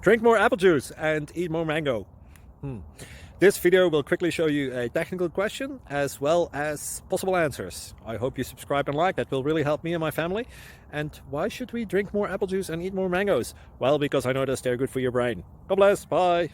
Drink more apple juice and eat more mango. This video will quickly show you a technical question as well as possible answers. I hope you subscribe and like, that will really help me and my family. And why should we drink more apple juice and eat more mangoes? Well, because I noticed they're good for your brain. God bless, bye.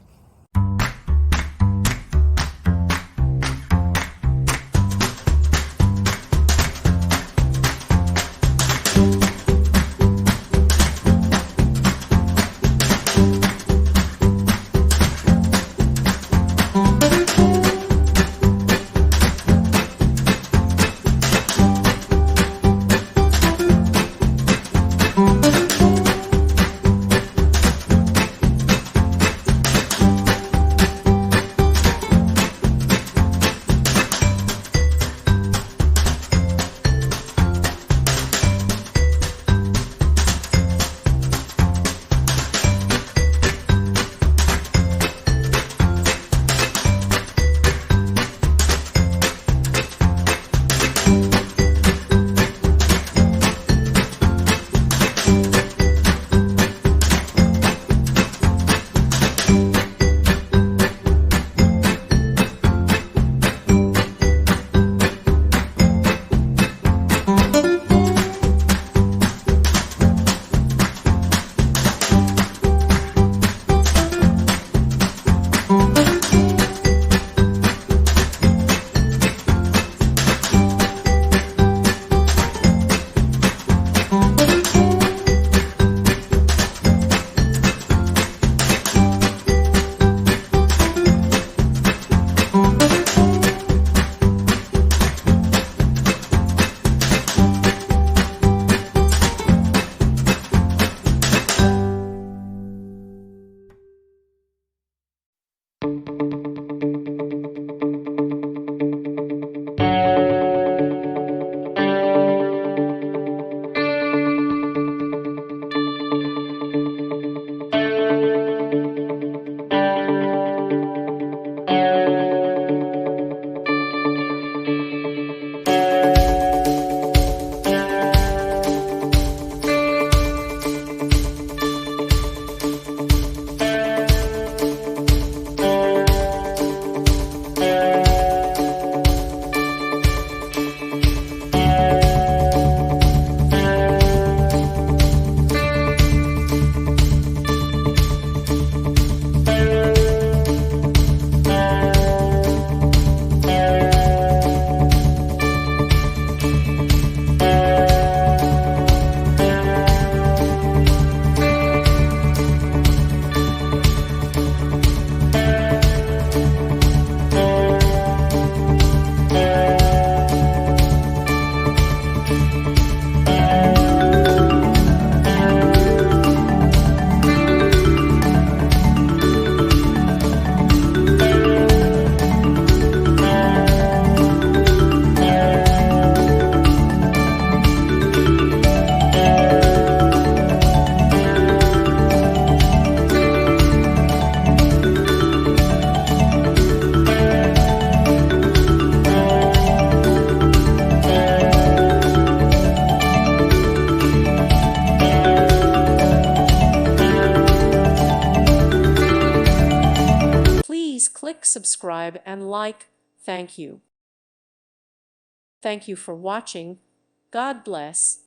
Please click subscribe and like. Thank you. Thank you for watching. God bless.